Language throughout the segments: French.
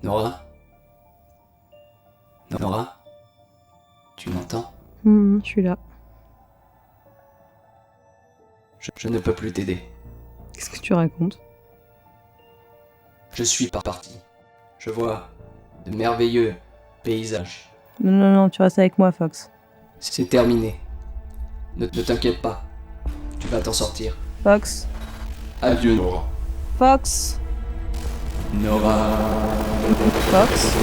Nora? Nora? Tu m'entends? Je suis là. Je ne peux plus t'aider. Qu'est-ce que tu racontes? Je suis parti. Je vois de merveilleux paysages. Non, tu restes avec moi, Fox. C'est terminé. Ne t'inquiète pas. Tu vas t'en sortir. Fox. Adieu, Nora. Fox. Nora. Fox.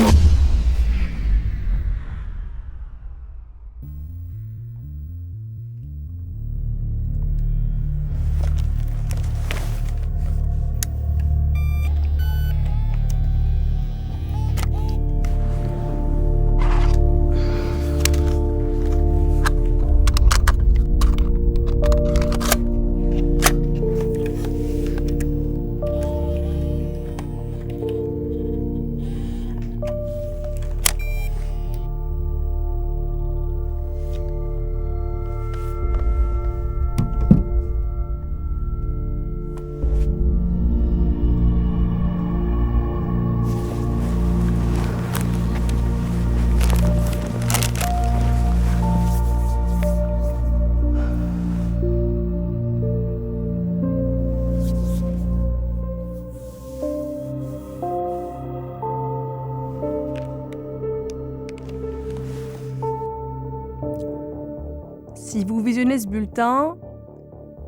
Si vous visionnez ce bulletin,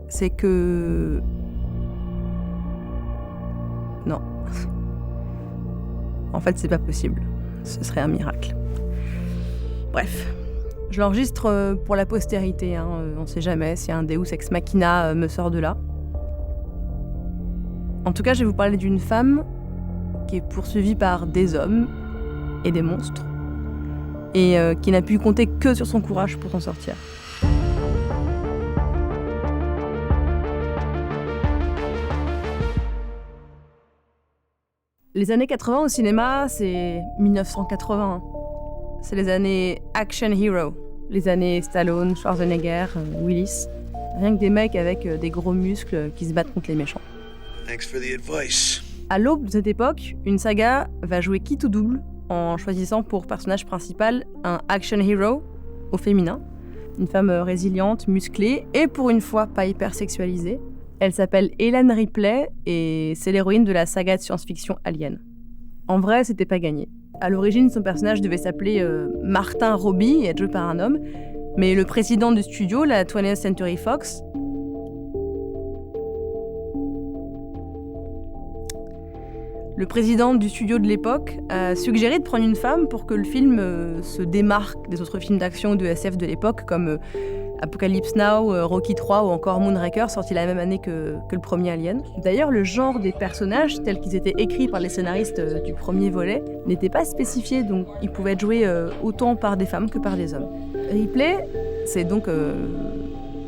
c'est que... Non. En fait, c'est pas possible. Ce serait un miracle. Bref. Je l'enregistre pour la postérité, hein. On sait jamais si un Deus Ex Machina me sort de là. En tout cas, je vais vous parler d'une femme qui est poursuivie par des hommes et des monstres et qui n'a pu compter que sur son courage pour s'en sortir. Les années 80 au cinéma, c'est 1980. C'est les années action hero, les années Stallone, Schwarzenegger, Willis. Rien que des mecs avec des gros muscles qui se battent contre les méchants. Thanks for the advice. À l'aube de cette époque, une saga va jouer quitte ou double en choisissant pour personnage principal un action hero au féminin, une femme résiliente, musclée et pour une fois pas hyper sexualisée. Elle s'appelle Ellen Ripley et c'est l'héroïne de la saga de science-fiction Alien. En vrai, c'était pas gagné. À l'origine, son personnage devait s'appeler Martin Robbie et être joué par un homme, mais le président du studio, la 20th Century Fox, le président du studio de l'époque a suggéré de prendre une femme pour que le film se démarque des autres films d'action ou de SF de l'époque, comme Apocalypse Now, Rocky 3 ou encore Moonraker, sorti la même année que le premier Alien. D'ailleurs, le genre des personnages, tels qu'ils étaient écrits par les scénaristes du premier volet, n'était pas spécifié, donc ils pouvaient être joués autant par des femmes que par des hommes. Ripley, c'est donc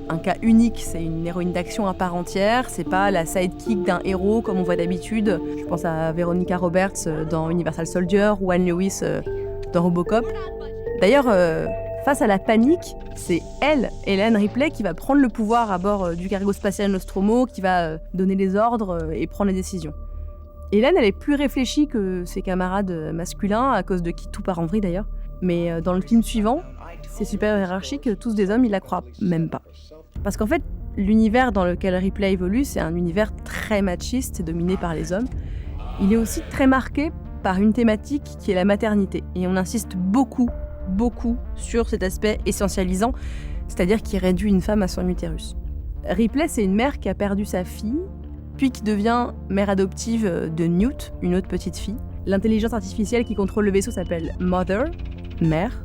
un cas unique, c'est une héroïne d'action à part entière, c'est pas la sidekick d'un héros comme on voit d'habitude. Je pense à Veronica Roberts dans Universal Soldier ou Anne Lewis dans Robocop. D'ailleurs, face à la panique, c'est elle, Ellen Ripley, qui va prendre le pouvoir à bord du cargo spatial Nostromo, qui va donner les ordres et prendre les décisions. Ellen, elle est plus réfléchie que ses camarades masculins, à cause de qui tout part en vrille d'ailleurs. Mais dans le film suivant, ses supérieurs hiérarchiques, tous des hommes, ils la croient même pas. Parce qu'en fait, l'univers dans lequel Ripley évolue, c'est un univers très machiste et dominé par les hommes. Il est aussi très marqué par une thématique qui est la maternité. Et on insiste beaucoup sur cet aspect essentialisant, c'est-à-dire qui réduit une femme à son utérus. Ripley, c'est une mère qui a perdu sa fille, puis qui devient mère adoptive de Newt, une autre petite fille. L'intelligence artificielle qui contrôle le vaisseau s'appelle Mother, mère.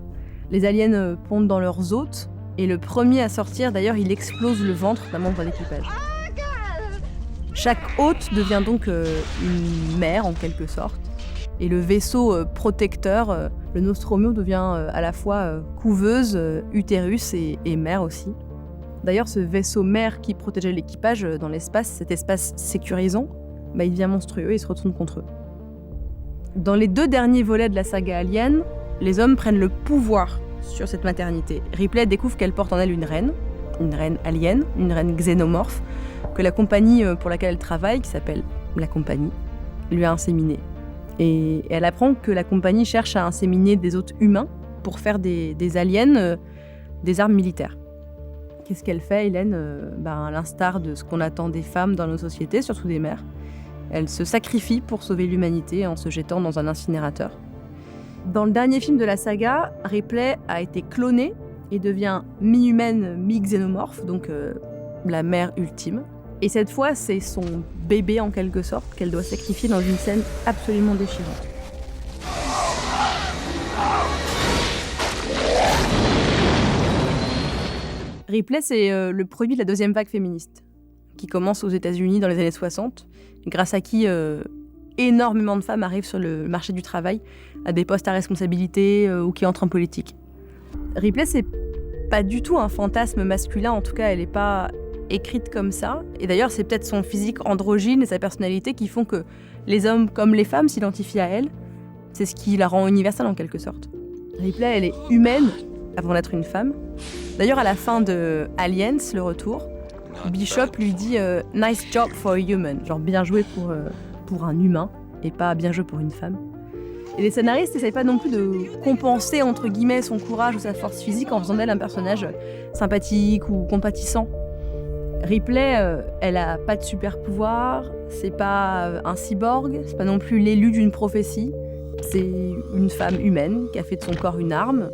Les aliens pondent dans leurs hôtes, et le premier à sortir, d'ailleurs, il explose le ventre d'un membre d'équipage. Chaque hôte devient donc une mère, en quelque sorte. Et le vaisseau protecteur, le Nostromo, devient à la fois couveuse, utérus et mère aussi. D'ailleurs, ce vaisseau mère qui protégeait l'équipage dans l'espace, cet espace sécurisant, il devient monstrueux et se retourne contre eux. Dans les 2 derniers volets de la saga Alien, les hommes prennent le pouvoir sur cette maternité. Ripley découvre qu'elle porte en elle une reine alien, une reine xénomorphe, que la compagnie pour laquelle elle travaille, qui s'appelle la compagnie, lui a inséminée. Et elle apprend que la compagnie cherche à inséminer des hôtes humains pour faire des aliens des armes militaires. Qu'est-ce qu'elle fait, Hélène ? À l'instar de ce qu'on attend des femmes dans nos sociétés, surtout des mères. Elle se sacrifie pour sauver l'humanité en se jetant dans un incinérateur. Dans le dernier film de la saga, Ripley a été clonée et devient mi-humaine, mi-xénomorphe, donc la mère ultime. Et cette fois, c'est son bébé en quelque sorte qu'elle doit sacrifier dans une scène absolument déchirante. Ripley, c'est le produit de la deuxième vague féministe, qui commence aux États-Unis dans les années 60, grâce à qui énormément de femmes arrivent sur le marché du travail, à des postes à responsabilité ou qui entrent en politique. Ripley, c'est pas du tout un fantasme masculin, en tout cas, elle n'est pas écrite comme ça. Et d'ailleurs, c'est peut-être son physique androgyne et sa personnalité qui font que les hommes comme les femmes s'identifient à elle. C'est ce qui la rend universelle en quelque sorte. Ripley, elle est humaine avant d'être une femme. D'ailleurs, à la fin de Aliens, le retour, Bishop lui dit « Nice job for a human », genre bien joué pour un humain et pas bien joué pour une femme. Et les scénaristes n'essayent pas non plus de compenser entre guillemets son courage ou sa force physique en faisant d'elle un personnage sympathique ou compatissant. Ripley, elle a pas de super pouvoir, c'est pas un cyborg, c'est pas non plus l'élu d'une prophétie. C'est une femme humaine qui a fait de son corps une arme,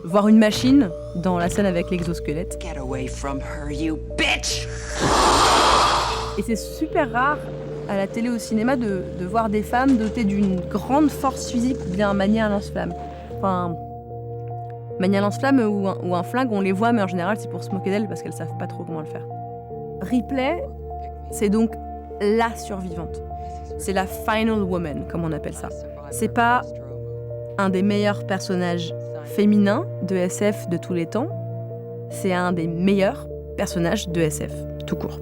voire une machine, dans la scène avec l'exosquelette. Get away from her, you bitch! Et c'est super rare à la télé ou au cinéma de voir des femmes dotées d'une grande force physique ou bien un manier à lance-flamme. Enfin, manier à lance-flamme ou un flingue, on les voit, mais en général c'est pour se moquer d'elles parce qu'elles savent pas trop comment le faire. Ripley, c'est donc la survivante. C'est la final woman, comme on appelle ça. C'est pas un des meilleurs personnages féminins de SF de tous les temps, c'est un des meilleurs personnages de SF, tout court.